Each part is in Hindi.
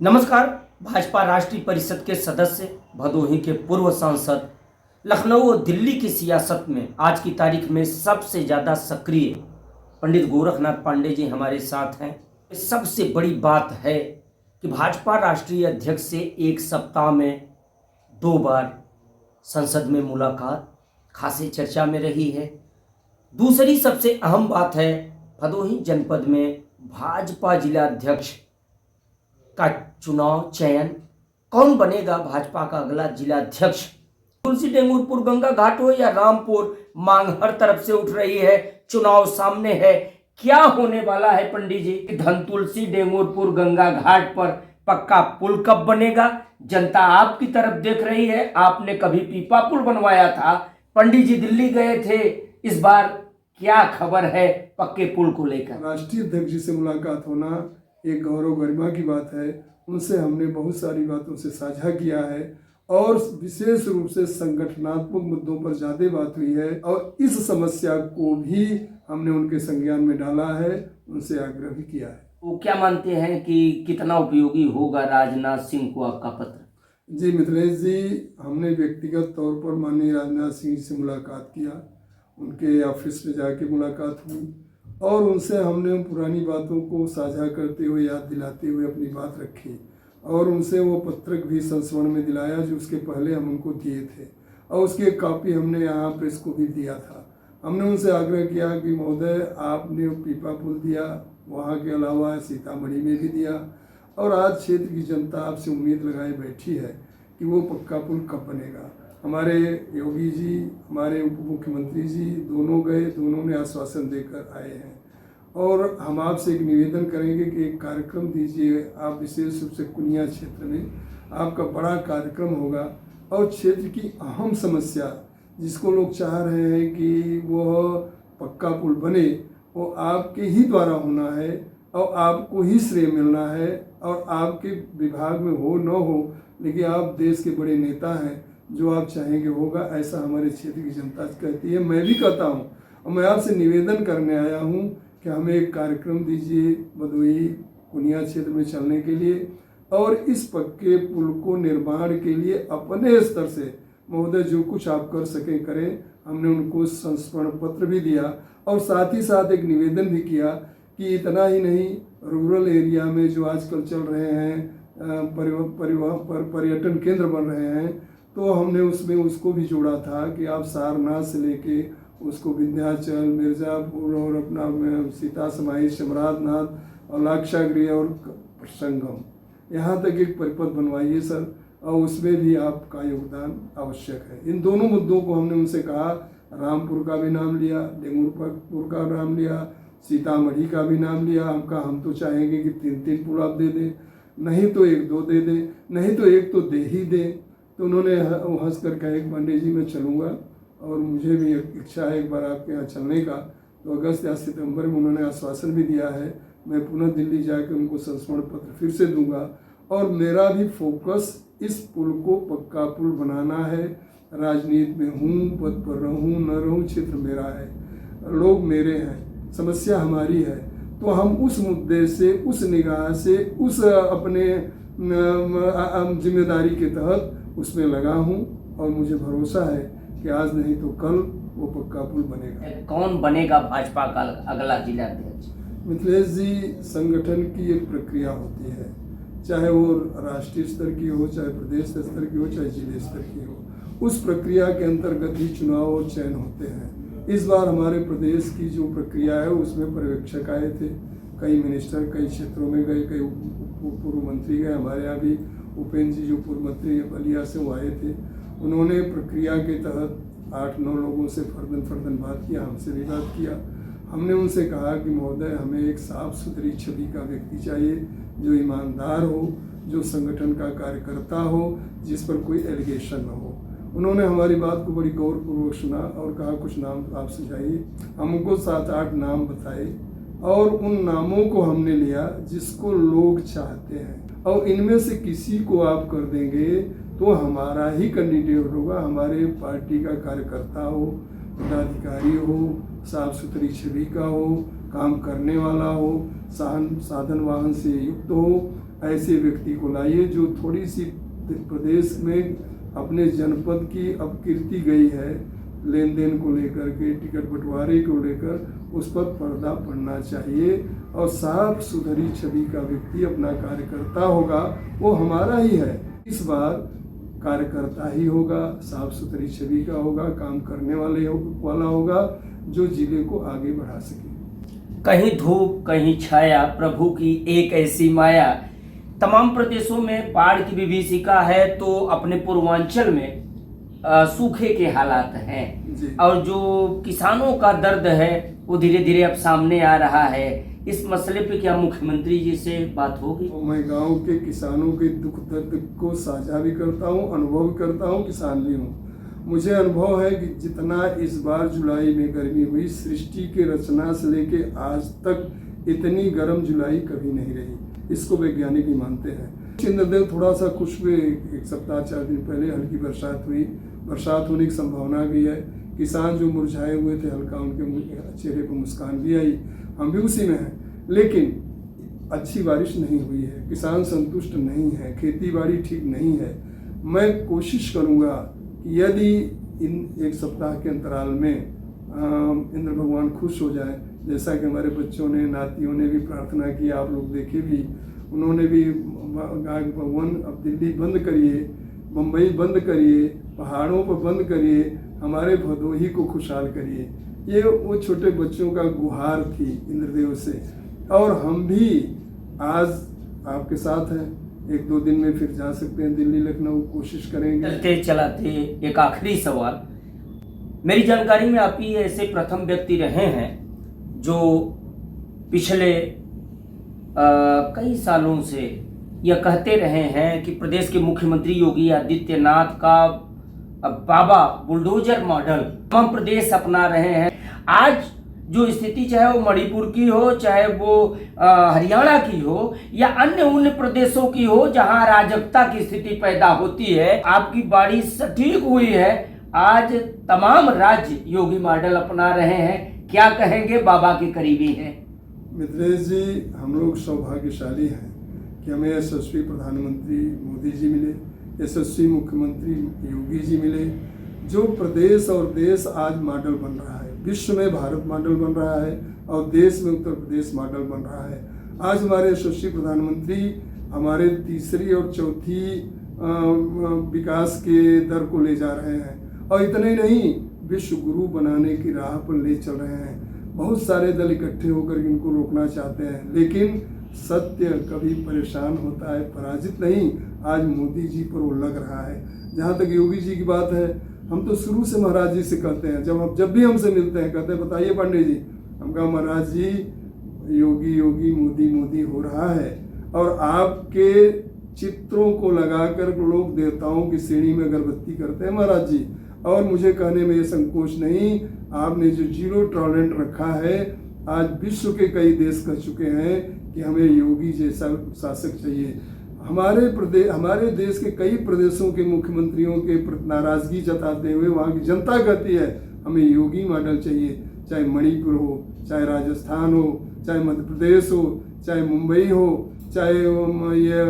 नमस्कार। भाजपा राष्ट्रीय परिषद के सदस्य, भदोही के पूर्व सांसद, लखनऊ और दिल्ली की सियासत में आज की तारीख में सबसे ज़्यादा सक्रिय पंडित गोरखनाथ पांडे जी हमारे साथ हैं। सबसे बड़ी बात है कि भाजपा राष्ट्रीय अध्यक्ष से एक सप्ताह में 2 बार संसद में मुलाकात खासी चर्चा में रही है। दूसरी सबसे अहम बात है, भदोही जनपद में भाजपा जिलाध्यक्ष का चुनाव चयन, कौन बनेगा भाजपा का अगला जिलाध्यक्ष। तुलसी डेंगुरपुर गंगा घाट हो या रामपुर, मांग हर तरफ से उठ रही है। चुनाव सामने है, क्या होने वाला है पंडित जी? धनतुलसी डेंगुरपुर गंगा घाट पर पक्का पुल कब बनेगा? जनता आपकी तरफ देख रही है। आपने कभी पीपा पुल बनवाया था, पंडित जी दिल्ली गए थे, इस बार क्या खबर है पक्के पुल को लेकर? राष्ट्रीय अध्यक्ष जी से मुलाकात होना एक गौरव गरिमा की बात है। उनसे हमने बहुत सारी बातों से साझा किया है और विशेष रूप से संगठनात्मक मुद्दों पर ज़्यादा बात हुई है और इस समस्या को भी हमने उनके संज्ञान में डाला है, उनसे आग्रह भी किया है। वो क्या मानते हैं कि कितना उपयोगी होगा राजनाथ सिंह को आपका पत्र? जी मिथिलेश जी, हमने व्यक्तिगत तौर पर माननीय राजनाथ सिंह से मुलाकात किया, उनके ऑफिस में जाके मुलाकात हुई और उनसे हमने पुरानी बातों को साझा करते हुए, याद दिलाते हुए अपनी बात रखी और उनसे वो पत्रक भी संस्मरण में दिलाया जो उसके पहले हम उनको दिए थे और उसकी एक कॉपी हमने यहाँ प्रेस को भी दिया था। हमने उनसे आग्रह किया कि महोदय, आपने पीपा पुल दिया, वहाँ के अलावा सीतामढ़ी में भी दिया और आज क्षेत्र की जनता आपसे उम्मीद लगाए बैठी है कि वो पक्का पुल कब बनेगा। हमारे योगी जी, हमारे उप मुख्यमंत्री जी दोनों गए, दोनों ने आश्वासन देकर आए हैं और हम आपसे एक निवेदन करेंगे कि एक कार्यक्रम दीजिए। आप विशेष रूप से कुनिया क्षेत्र में आपका बड़ा कार्यक्रम होगा और क्षेत्र की अहम समस्या जिसको लोग चाह रहे हैं कि वह पक्का पुल बने, वो आपके ही द्वारा होना है और आपको ही श्रेय मिलना है और आपके विभाग में हो न हो, लेकिन आप देश के बड़े नेता हैं, जो आप चाहेंगे होगा, ऐसा हमारे क्षेत्र की जनता कहती है। मैं भी कहता हूँ और मैं आपसे निवेदन करने आया हूँ कि हमें एक कार्यक्रम दीजिए भदोही कुनिया क्षेत्र में चलने के लिए और इस पक्के पुल को निर्माण के लिए अपने स्तर से महोदय जो कुछ आप कर सकें करें। हमने उनको संस्मरण पत्र भी दिया और साथ ही साथ एक निवेदन भी किया कि इतना ही नहीं, रूरल एरिया में जो आजकल चल रहे हैं पर्यटन केंद्र बन रहे हैं, तो हमने उसमें उसको भी जोड़ा था कि आप सारनाथ से लेके उसको विंध्याचल, मिर्ज़ापुर और अपना सीता समाई, शमराधनाथ और लाक्षागृह और संगम, यहाँ तक एक परिपथ बनवाइए सर, और उसमें भी आपका योगदान आवश्यक है। इन दोनों मुद्दों को हमने उनसे कहा। रामपुर का भी नाम लिया, डेंगुरपुर का नाम लिया, सीतामढ़ी का भी नाम लिया। हम तो चाहेंगे कि 3-3 पुल आप दे दें, नहीं तो 1-2 दे दें, नहीं तो एक तो दे ही दें। तो उन्होंने हंस कर कहा कि पंडित जी मैं चलूँगा और मुझे भी इच्छा है एक बार आपके यहाँ चलने का। तो अगस्त या सितंबर में उन्होंने आश्वासन भी दिया है। मैं पुनः दिल्ली जाकर उनको संस्मरण पत्र फिर से दूंगा और मेरा भी फोकस इस पुल को पक्का पुल बनाना है। राजनीति में हूँ, पद पर रहूँ न रहूँ, क्षेत्र मेरा है, लोग मेरे हैं, समस्या हमारी है। तो हम उस मुद्दे से, उस निगाह से, उस अपने जिम्मेदारी के तहत उसमें लगा हूँ और मुझे भरोसा है कि आज नहीं तो कल वो पक्का पुल बनेगा। कौन बनेगा भाजपा का अगला जिलाध्यक्ष? मिथिलेश जी, संगठन की एक प्रक्रिया होती है, चाहे वो राष्ट्रीय स्तर की हो, चाहे प्रदेश स्तर की हो, चाहे जिले स्तर की हो। उस प्रक्रिया के अंतर्गत ही चुनाव और चयन होते हैं। इस बार हमारे प्रदेश की जो प्रक्रिया है उसमें पर्यवेक्षक आए थे, कई मिनिस्टर कई क्षेत्रों में गए, कई पूर्व मंत्री गए। हमारे यहाँ भी उपेंद्र जी जो पूर्व मंत्री बलिया से वो आए थे। उन्होंने प्रक्रिया के तहत 8-9 लोगों से फर्दन बात किया, हमसे भी बात किया। हमने उनसे कहा कि महोदय, हमें एक साफ सुथरी छवि का व्यक्ति चाहिए, जो ईमानदार हो, जो संगठन का कार्यकर्ता हो, जिस पर कोई एलिगेशन न हो। उन्होंने हमारी बात को बड़ी गौरपूर्वक सुना और कहा कुछ नाम आप सुझाइए। हमको 7-8 नाम बताए और उन नामों को हमने लिया जिसको लोग चाहते हैं और इनमें से किसी को आप कर देंगे तो हमारा ही कैंडिडेट होगा। हमारे पार्टी का कार्यकर्ता हो, पदाधिकारी हो, साफ सुथरी छवि का हो, काम करने वाला हो, साधन वाहन से युक्त हो, ऐसे व्यक्ति को लाइए जो थोड़ी सी प्रदेश में अपने जनपद की अपकीर्ति गई है, लेन देन को लेकर के, टिकट बंटवारे को लेकर, उस पर पर्दा पड़ना चाहिए और साफ सुथरी छवि का व्यक्ति अपना कार्यकर्ता होगा, वो हमारा ही है। इस बार कार्यकर्ता ही होगा, साफ सुथरी छवि का होगा, काम करने वाला होगा, जो जिले को आगे बढ़ा सके। कहीं धूप कहीं छाया, प्रभु की एक ऐसी माया। तमाम प्रदेशों में बाढ़ की विभीषिका है, तो अपने पूर्वांचल में सूखे के हालात हैं और जो किसानों का दर्द है वो धीरे धीरे अब सामने आ रहा है। इस मसले पे क्या मुख्यमंत्री जी से बात होगी? मैं गांव के किसानों के दुख दर्द को साझा भी करता हूं, अनुभव भी करता हूं, किसान भी हूं। मुझे अनुभव है कि जितना इस बार जुलाई में गर्मी हुई, सृष्टि के रचना से लेके आज तक इतनी गर्म जुलाई कभी नहीं रही। इसको वैज्ञानिक ही मानते हैं। इंद्रदेव थोड़ा सा खुश हुए, एक सप्ताह 4 दिन पहले हल्की बरसात हुई, बरसात होने की संभावना भी है। किसान जो मुरझाए हुए थे, हल्का उनके चेहरे पर मुस्कान भी आई, हम भी उसी में हैं। लेकिन अच्छी बारिश नहीं हुई है, किसान संतुष्ट नहीं है, खेती बाड़ी ठीक नहीं है। मैं कोशिश करूंगा कि यदि इन एक सप्ताह के अंतराल में इंद्र भगवान खुश हो जाए, जैसा कि हमारे बच्चों ने, नातियों ने भी प्रार्थना की, आप लोग देखे भी, उन्होंने भी भगवान अब दिल्ली बंद करिए, मुंबई बंद करिए, पहाड़ों पर बंद करिए, हमारे भदोही को खुशहाल करिए। ये वो छोटे बच्चों का गुहार थी इंद्रदेव से। और हम भी आज आपके साथ हैं, 1-2 दिन में फिर जा सकते हैं दिल्ली, लखनऊ, कोशिश करेंगे। चलते चलाते एक आखिरी सवाल, मेरी जानकारी में आप ही ऐसे प्रथम व्यक्ति रहे हैं जो पिछले कई सालों से यह कहते रहे हैं कि प्रदेश के मुख्यमंत्री योगी आदित्यनाथ का बाबा बुलडोजर मॉडल तमाम प्रदेश अपना रहे हैं। आज जो स्थिति चाहे वो मणिपुर की हो, चाहे वो हरियाणा की हो या अन्य उन प्रदेशों की हो जहां अराजकता की स्थिति पैदा होती है, आपकी बाड़ी सटीक हुई है। आज तमाम राज्य योगी मॉडल अपना रहे हैं। क्या कहेंगे, बाबा के करीबी हैं? मित्रेश जी, हम लोग सौभाग्यशाली हैं कि हमें यशस्वी प्रधानमंत्री मोदी जी मिले, यशस्वी मुख्यमंत्री योगी जी मिले, जो प्रदेश और देश आज मॉडल बन रहा है। विश्व में भारत मॉडल बन रहा है और देश में उत्तर प्रदेश मॉडल बन रहा है। आज हमारे यशस्वी प्रधानमंत्री हमारे तीसरी और चौथी विकास के दर को ले जा रहे हैं, और इतने ही नहीं, विश्व गुरु बनाने की राह पर ले चल रहे हैं। बहुत सारे दल इकट्ठे होकर इनको रोकना चाहते हैं, लेकिन सत्य कभी परेशान होता है, पराजित नहीं। आज मोदी जी पर वो लग रहा है। जहाँ तक योगी जी की बात है, हम तो शुरू से महाराज जी से कहते हैं, जब भी हमसे मिलते हैं कहते हैं बताइए पांडे जी, हम कहा महाराज जी योगी योगी मोदी मोदी हो रहा है, और आपके चित्रों को लगाकर लोग देवताओं की श्रेणी में अगरबत्ती करते हैं महाराज जी। और मुझे कहने में ये संकोच नहीं, आपने जो 0 टॉलरेंट रखा है, आज विश्व के कई देश कह चुके हैं कि हमें योगी जैसा शासक चाहिए। हमारे देश के कई प्रदेशों के मुख्यमंत्रियों के नाराजगी जताते हुए वहाँ की जनता कहती है हमें योगी मॉडल चाहिए। चाहे मणिपुर हो, चाहे राजस्थान हो, चाहे मध्य प्रदेश हो, चाहे मुंबई हो, चाहे ये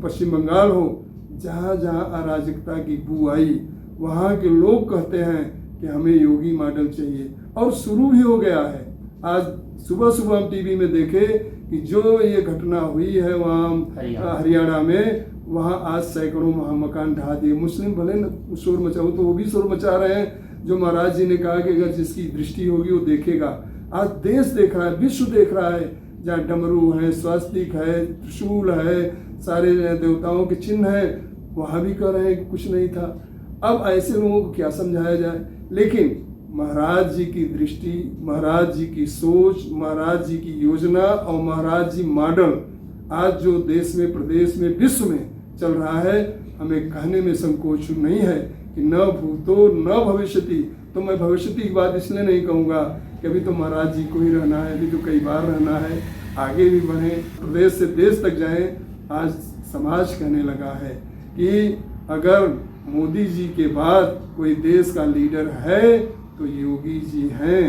पश्चिम बंगाल हो, जहाँ जहाँ अराजकता की बू आई, वहाँ के लोग कहते हैं कि हमें योगी मॉडल चाहिए। और शुरू भी हो गया है। आज सुबह सुबह हम टीवी में देखे कि जो ये घटना हुई है वहाँ हरियाणा में, वहाँ आज सैकड़ों मकान ढहा दिए। मुस्लिम भले न शोर मचाओ, तो वो भी शोर मचा रहे हैं। जो महाराज जी ने कहा कि अगर जिसकी दृष्टि होगी वो देखेगा। आज देश देख रहा है, विश्व देख रहा है, जहाँ डमरू है, स्वास्तिक है, त्रिशूल है, सारे देवताओं के चिन्ह है, वहाँ भी कह रहे हैं कि कुछ नहीं था। अब ऐसे लोगों को क्या समझाया जाए? लेकिन महाराज जी की दृष्टि, महाराज जी की सोच, महाराज जी की योजना और महाराज जी मॉडल आज जो देश में, प्रदेश में, विश्व में चल रहा है, हमें कहने में संकोच नहीं है कि न भूतो न भविष्यति। तो मैं भविष्यति की बात इसलिए नहीं कहूँगा कि अभी तो महाराज जी को ही रहना है, अभी तो कई बार रहना है, आगे भी बढ़े, प्रदेश से देश तक जाएं। आज समाज कहने लगा है कि अगर मोदी जी के बाद कोई देश का लीडर है तो योगी जी हैं।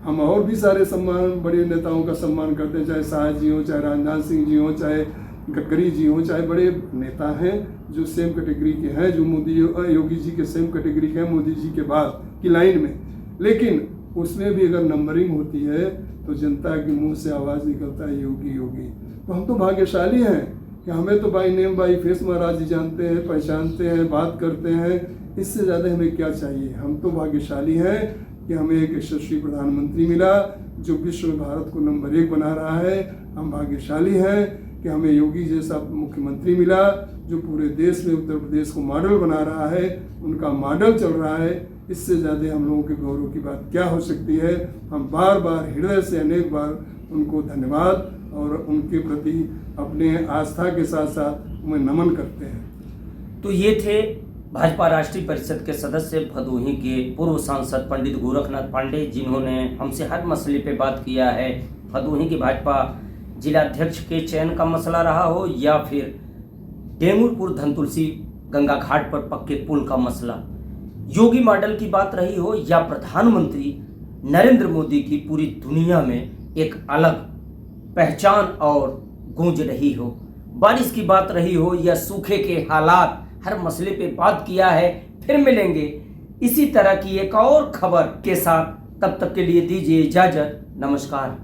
हम और भी सारे सम्मान, बड़े नेताओं का सम्मान करते हैं, चाहे शाह जी हो, चाहे राजनाथ सिंह जी हो, चाहे गडकरी जी हों, चाहे बड़े नेता हैं जो सेम कैटेगरी के हैं, जो योगी जी के सेम कैटेगरी के हैं, मोदी जी के बाद की लाइन में, लेकिन उसमें भी अगर नंबरिंग होती है तो जनता के मुंह से आवाज़ निकलता है योगी योगी। तो हम तो भाग्यशाली हैं कि हमें तो बाई नेम बाई फेस महाराज जी जानते हैं, पहचानते हैं, बात करते हैं। इससे ज़्यादा हमें क्या चाहिए। हम तो भाग्यशाली हैं कि हमें एक यशस्वी प्रधानमंत्री मिला जो विश्व में भारत को नंबर 1 बना रहा है। हम भाग्यशाली हैं कि हमें योगी जैसा मुख्यमंत्री मिला जो पूरे देश में उत्तर प्रदेश को मॉडल बना रहा है, उनका मॉडल चल रहा है। इससे ज़्यादा हम लोगों के गौरव की बात क्या हो सकती है। हम बार बार हृदय से अनेक बार उनको धन्यवाद और उनके प्रति अपने आस्था के साथ साथ उन्हें नमन करते हैं। तो ये थे भाजपा राष्ट्रीय परिषद के सदस्य भदोही के पूर्व सांसद पंडित गोरखनाथ पांडे, जिन्होंने हमसे हर मसले पे बात किया है। भदोही की भाजपा जिलाध्यक्ष के चयन का मसला रहा हो या फिर डेंगुरपुर धनतुलसी गंगा घाट पर पक्के पुल का मसला, योगी मॉडल की बात रही हो या प्रधानमंत्री नरेंद्र मोदी की पूरी दुनिया में एक अलग पहचान और गूंज रही हो, बारिश की बात रही हो या सूखे के हालात, हर मसले पे बात किया है। फिर मिलेंगे इसी तरह की एक और खबर के साथ, तब तक के लिए दीजिए इजाजत। नमस्कार।